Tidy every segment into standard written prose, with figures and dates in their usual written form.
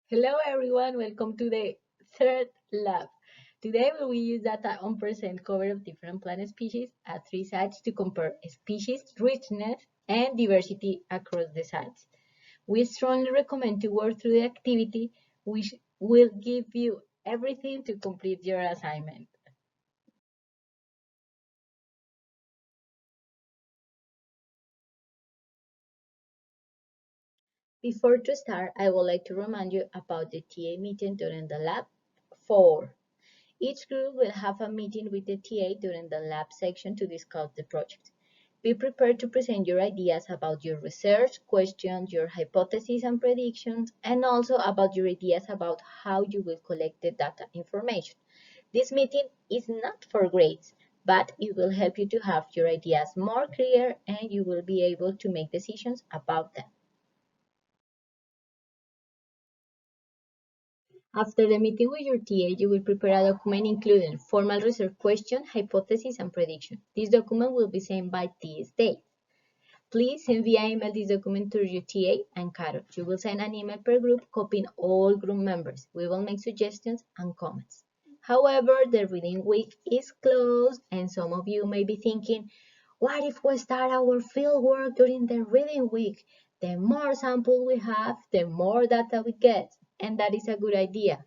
Hello everyone, welcome to the third lab. Today we will use data on percent cover of different plant species at three sites to compare species richness and diversity across the sites. We strongly recommend to work through the activity, which will give you everything to complete your assignment. Before to start, I would like to remind you about the TA meeting during the lab 4. Each group will have a meeting with the TA during the lab section to discuss the project. Be prepared to present your ideas about your research, questions, your hypotheses and predictions, and also about your ideas about how you will collect the data information. This meeting is not for grades, but it will help you to have your ideas more clear and you will be able to make decisions about them. After the meeting with your TA, you will prepare a document including formal research question, hypothesis, and prediction. This document will be sent by this date. Please send via email this document to your TA and Carol. You will send an email per group copying all group members. We will make suggestions and comments. However, the reading week is closed and some of you may be thinking, what if we start our field work during the reading week? The more sample we have, the more data we get, and that is a good idea.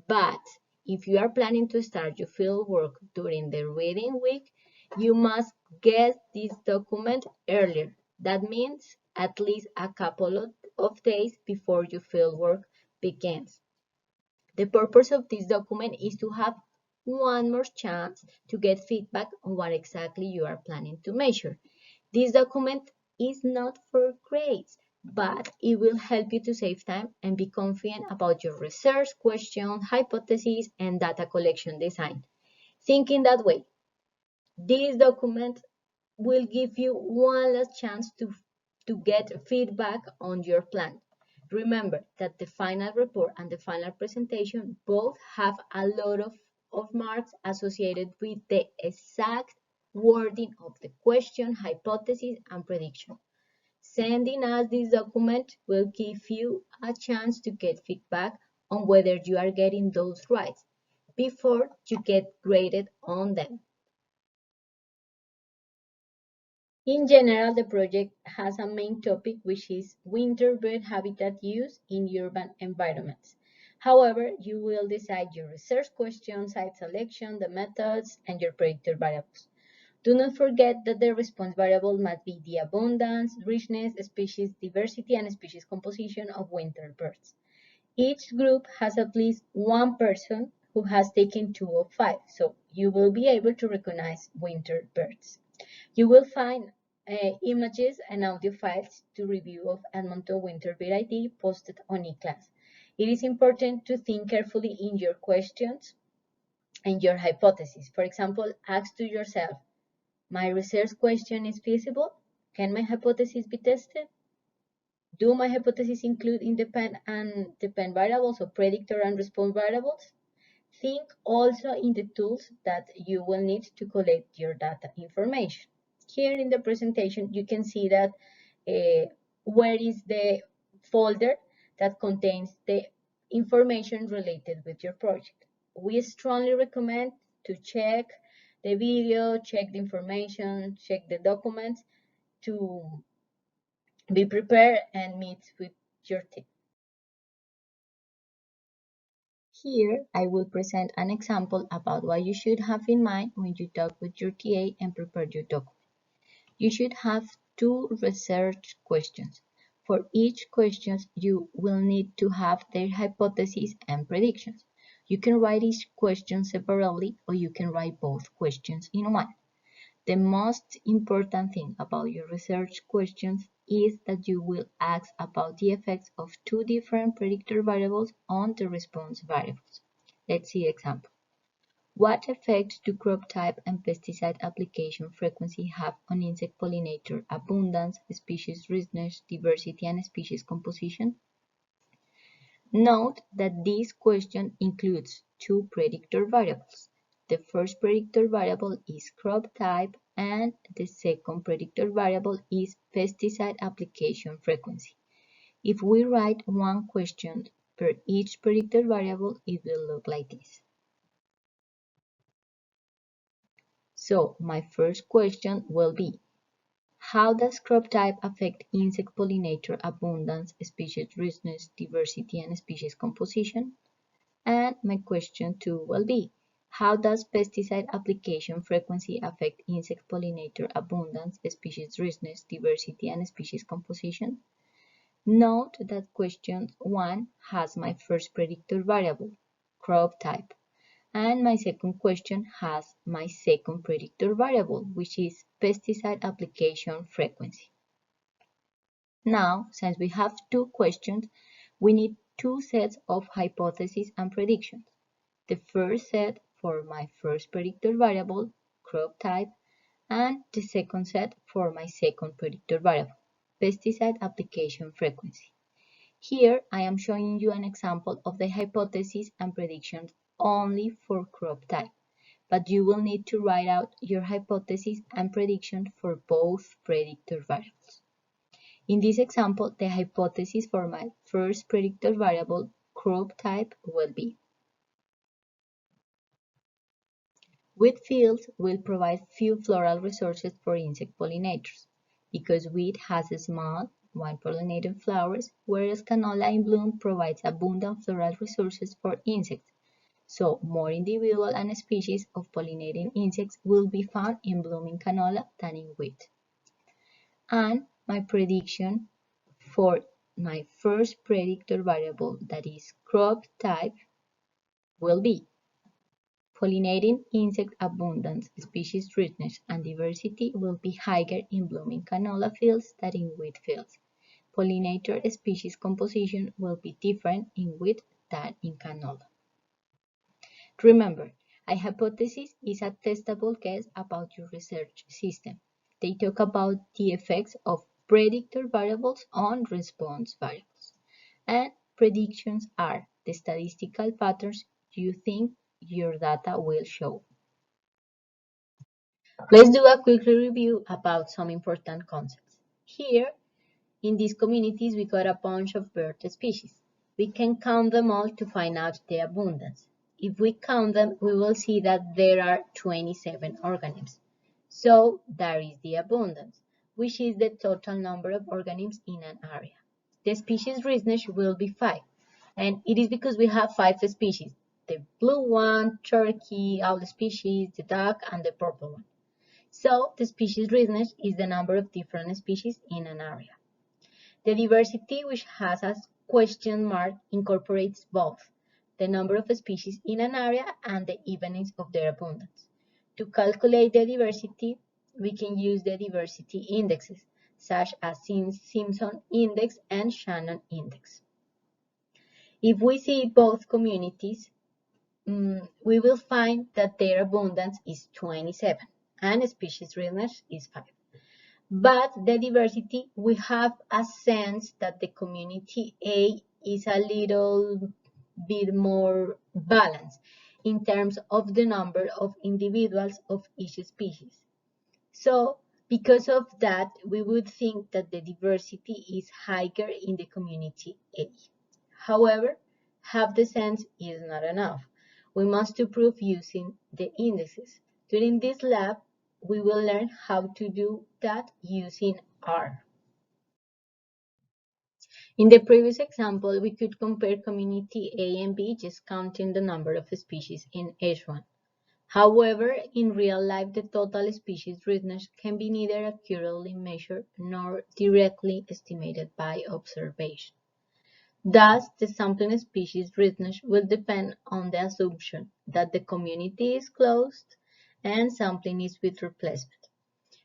But if you are planning to start your field work during the reading week, you must get this document earlier. That means at least a couple of days before your field work begins. The purpose of this document is to have one more chance to get feedback on what exactly you are planning to measure. This document is not for grades, but it will help you to save time and be confident about your research, question, hypotheses, and data collection design. Thinking that way, this document will give you one last chance to get feedback on your plan. Remember that the final report and the final presentation both have a lot of marks associated with the exact wording of the question, hypothesis, and prediction. Sending us this document will give you a chance to get feedback on whether you are getting those right before you get graded on them. In general, the project has a main topic which is winter bird habitat use in urban environments. However, you will decide your research questions, site selection, the methods, and your predictor variables. Do not forget that the response variable must be the abundance, richness, species diversity, and species composition of winter birds. Each group has at least one person who has taken 2 of 5, so you will be able to recognize winter birds. You will find images and audio files to review of Edmonton Winter Bird ID posted on eClass. It is important to think carefully in your questions and your hypotheses. For example, ask to yourself, my research question is feasible? Can my hypothesis be tested? Do my hypotheses include independent and dependent variables or predictor and response variables? Think also in the tools that you will need to collect your data information. Here in the presentation, you can see that where is the folder that contains the information related with your project. We strongly recommend to check the video, check the information, check the documents to be prepared and meet with your team. Here, I will present an example about what you should have in mind when you talk with your TA and prepare your document. You should have 2 research questions. For each question, you will need to have their hypotheses and predictions. You can write each question separately or you can write both questions in one. The most important thing about your research questions is that you will ask about the effects of 2 different predictor variables on the response variables. Let's see example. What effect do crop type and pesticide application frequency have on insect pollinator abundance, species richness, diversity, and species composition? Note that this question includes 2 predictor variables. The first predictor variable is crop type and the second predictor variable is pesticide application frequency. If we write one question Per each predictor variable, it will look like this. So my first question will be, how does crop type affect insect pollinator abundance, species richness, diversity, and species composition? And my question 2 will be, how does pesticide application frequency affect insect pollinator abundance, species richness, diversity, and species composition? Note that question 1 has my first predictor variable, crop type, and my second question has my second predictor variable, which is pesticide application frequency. Now, since we have two questions, we need two sets of hypotheses and predictions. The first set for my first predictor variable, crop type, and the second set for my second predictor variable, pesticide application frequency. Here I am showing you an example of the hypothesis and predictions only for crop type, but you will need to write out your hypothesis and prediction for both predictor variables. In this example, the hypothesis for my first predictor variable, crop type, will be wheat fields will provide few floral resources for insect pollinators, because wheat has small, wine-pollinated flowers, whereas canola in bloom provides abundant floral resources for insects. So more individual and species of pollinating insects will be found in blooming canola than in wheat. And my prediction for my first predictor variable, that is crop type, will be pollinating insect abundance, species richness, and diversity will be higher in blooming canola fields than in wheat fields. Pollinator species composition will be different in wheat than in canola. Remember, a hypothesis is a testable guess about your research system. They talk about the effects of predictor variables on response variables. And predictions are the statistical patterns you think your data will show. Let's do a quick review about some important concepts. Here, in these communities, we got a bunch of bird species. We can count them all to find out the abundance. If we count them, we will see that there are 27 organisms. So that is the abundance, which is the total number of organisms in an area. The species richness will be 5, and it is because we have 5 species: the blue one, turkey, owl species, the duck, and the purple one. So the species richness is the number of different species in an area. The diversity, which has a question mark, incorporates both the number of species in an area and the evenness of their abundance. To calculate the diversity, we can use the diversity indexes, such as Simpson index and Shannon index. If we see both communities, we will find that their abundance is 27 and species richness is 5. But the diversity, we have a sense that the community A is a little bit more balanced in terms of the number of individuals of each species. So because of that, we would think that the diversity is higher in the community A. However, half the sense is not enough. We must prove using the indices. During this lab, we will learn how to do that using R. In the previous example, we could compare community A and B just counting the number of species in each one. However, in real life, the total species richness can be neither accurately measured nor directly estimated by observation. Thus, the sampling species richness will depend on the assumption that the community is closed and sampling is with replacement.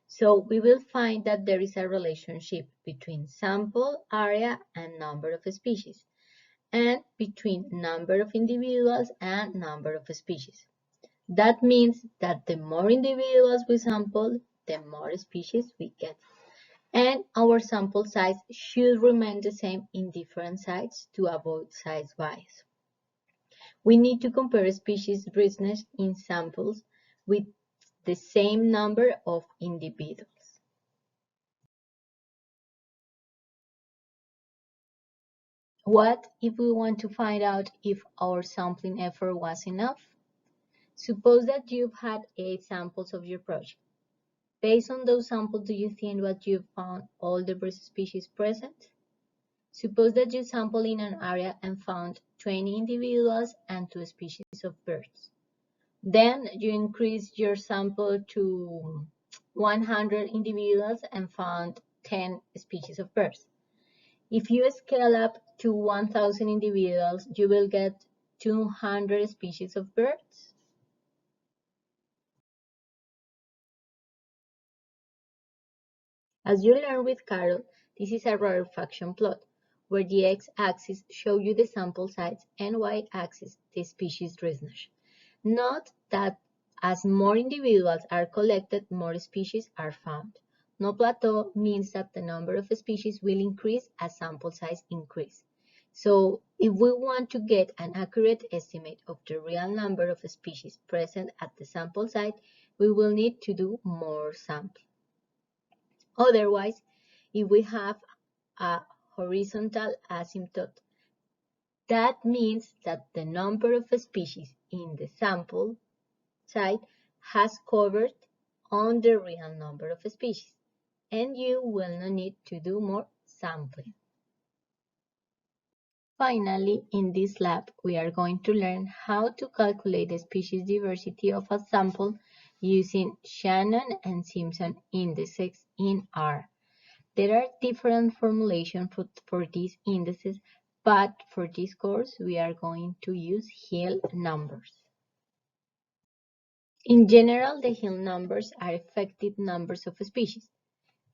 So we will find that there is a relationship between sample area and number of species, and between number of individuals and number of species. That means that the more individuals we sample, the more species we get. And our sample size should remain the same in different sites to avoid size bias. We need to compare species richness in samples with the same number of individuals. What if we want to find out if our sampling effort was enough? Suppose that you've had 8 samples of your project. Based on those samples, do you think that you've found all the bird species present? Suppose that you sampled in an area and found 20 individuals and 2 species of birds. Then you increase your sample to 100 individuals and found 10 species of birds. If you scale up to 1,000 individuals, you will get 200 species of birds. As you learned with Carol, this is a rarefaction plot, where the x-axis shows you the sample size and y-axis the species richness. Note that as more individuals are collected, more species are found. No plateau means that the number of species will increase as sample size increase. So if we want to get an accurate estimate of the real number of species present at the sample site, we will need to do more sampling. Otherwise, if we have a horizontal asymptote, that means that the number of species in the sample site has covered on the real number of species, and you will not need to do more sampling. Finally, in this lab, we are going to learn how to calculate the species diversity of a sample using Shannon and Simpson indices in R. There are different formulations for these indices, but for this course, we are going to use Hill numbers. In general, the Hill numbers are effective numbers of species.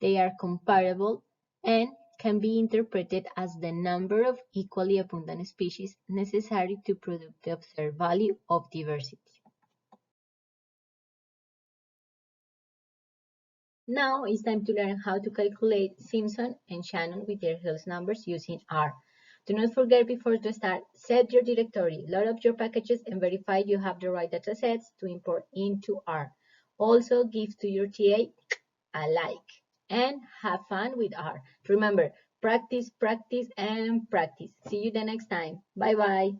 They are comparable and can be interpreted as the number of equally abundant species necessary to produce the observed value of diversity. Now it's time to learn how to calculate Simpson and Shannon with their Hill numbers using R. Do not forget before to start, set your directory, load up your packages, and verify you have the right datasets to import into R. Also, give to your TA a like and have fun with R. Remember, practice, practice, and practice. See you the next time. Bye-bye.